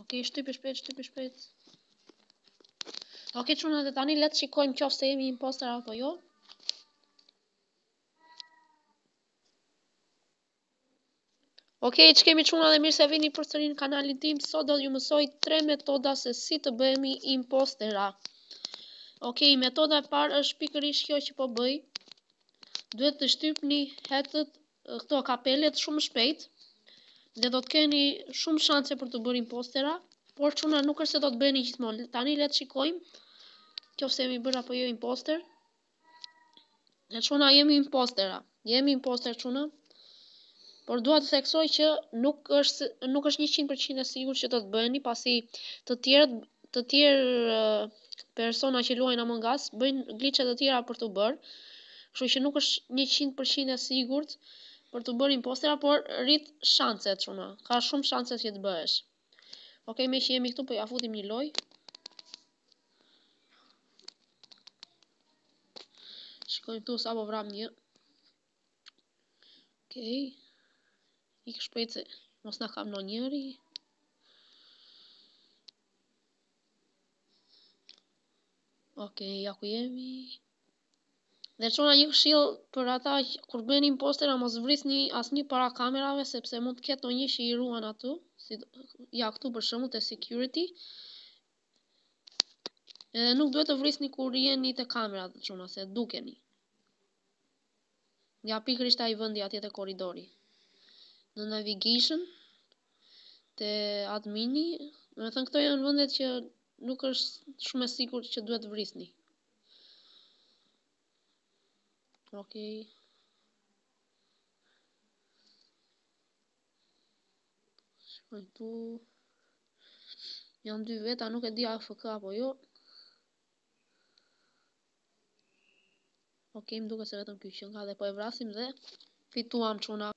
Ok, shtypi shpejt. Ok, çuna dhe tani le të shikojmë qoftë jemi imposter apo jo. Ok, që kemi çuna dhe mirë se vini përsëri në kanalin tim. Sot do ju mësoj 3 metoda se si të bëhemi impostera. Ok, metoda e parë është pikërisht kjo që po bëj. Duhet të shtypni hetët këto kapelet shumë shpejt dhe do të keni shumë shanse për të bërë impostera, por çuna nuk është se do të bëheni gjithmonë. Tani le të shikojmë qoftë jemi bërë apo jo imposter. Dhe çuna jemi impostera. Jemi imposter çuna. Por dua të theksoj që nuk është 100% e sigurt që do të bëheni, pasi të tjerë persona që luajnë Among Us bëjnë glitche të tjera për të bërë. Kështu që nuk është 100% e sigurt për të bërë impostera, por rrit shanset çuna. Ka shumë shanse që të bëhesh. Okej, me që jemi këtu po ja futim një lojë. Shikojmë këtu sa po vram një. Okej. Ik shpejt se mos na kam njëri. Okej, ja ku jemi. Dhe çuna një këshill për ata kur bëni impostera mos vrisni asnjë para kamerave sepse mund të ketë ndonjë që i ruan aty, si ja këtu për shembull te security. Edhe nuk duhet të vrisni kur jeni te kamerat çuna se dukeni. Ja pikërisht ai vendi atje te korridori. Në navigation te admini, do të thënë këto janë vendet që nuk është shumë e sigurt që duhet vrisni. Okej. Shkoj tu. Janë dy veta, nuk e di AFK apo jo. Okej, më duket se vetëm ky që nga dhe po e vrasim dhe fituam çuna.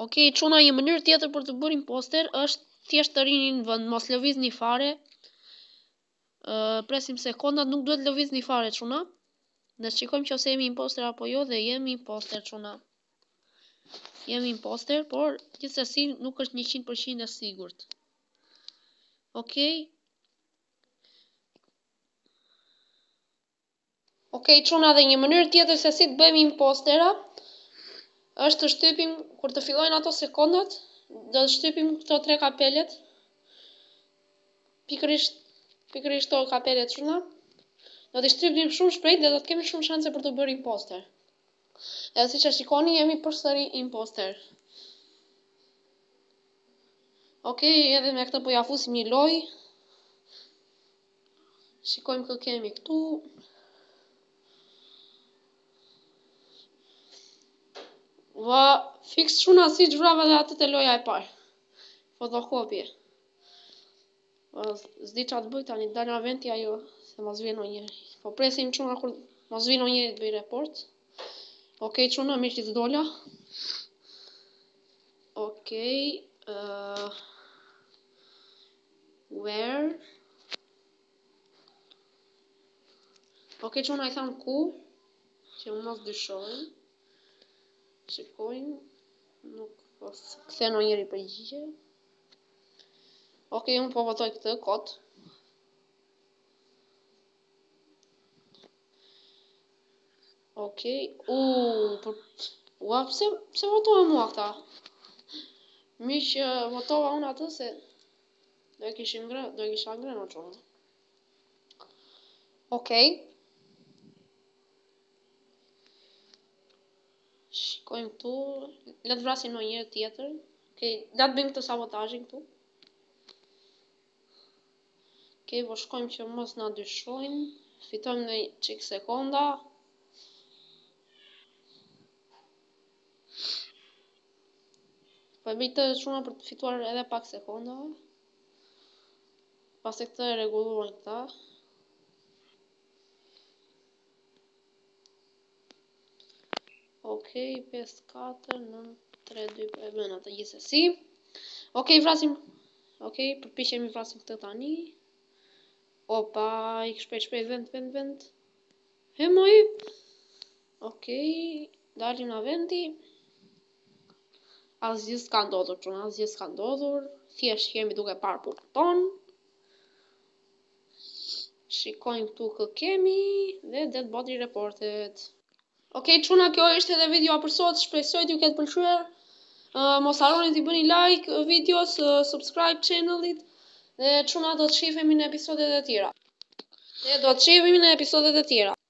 Okej, çuna, një mënyrë tjetër për të bërë imposter është thjesht të rini në vend, mos lëvizni fare. Presim sekondat, nuk duhet lëvizni fare çuna. Ne shikojmë nëse jemi imposter apo jo dhe jemi imposter çuna. Jemi imposter, por gjithsesi nuk është 100% e sigurt. Okej. Okej, çuna, dhe një mënyrë tjetër se si të bëjmë impostera është të shtypim kur të fillojnë ato sekondat, do të shtypim këto 3 kapelet. Pikërisht këto kapelet çuna. Do të shtypim shumë shpejt dhe do të kemi shumë shanse për të bërë imposter. Edhe siç e shikoni jemi përsëri imposter. Okej, edhe me këtë po ja fusim një lojë. Shikojmë kë kemi këtu. Va, fix çuna si vrava dhe atë te loja e parë. Fotokopje. S'di çfarë të bëj tani, dal nga venti ajo, se mos vjen ndonjëri. Po presim çuna kur mos vjen ndonjëri të bëj report. Okej çuna, mirë që të dola. Okej, where? Okej çuna, i tham ku, që mos dyshojnë. Shikojmë, nuk po kthen ndonjëri përgjigje. Okej, unë po votoj këtë kot. Okej, pse votohen mua këta? Mirë që votova unë atë se do e kisha ngrënë o çuna. Okej. Shikojmë këtu, le të vrasim ndonjëherë tjetër. Okej, le të bëjmë këtë sabotazhin këtu. Okej, po shkojmë që mos na dyshojnë. Fitojmë në çik sekonda. Po e bëj të çuna për të fituar edhe pak sekonda. Pasi këtë e rregulluan këta. Okej, 5, 4, 9, 3, 2, po e bën atë gjithsesi. Okej, vrasim. Okej, përpiqemi vrasim këtë tani. Opa, ik shpejt, vend. He moj. Okej, dalim nga vendi. Asgjë s'ka ndodhur, çuna, asgjë s'ka ndodhur. Thjesht jemi duke parë punën tonë. Shikojmë këtu kë kemi dhe det body reportet. Okej, çuna, kjo ishte edhe videoa për sot. Shpresoj t'ju ketë pëlqyer. Mos harroni t'i bëni like videos, subscribe channelit dhe çuna do të shihemi në episodet e tjera.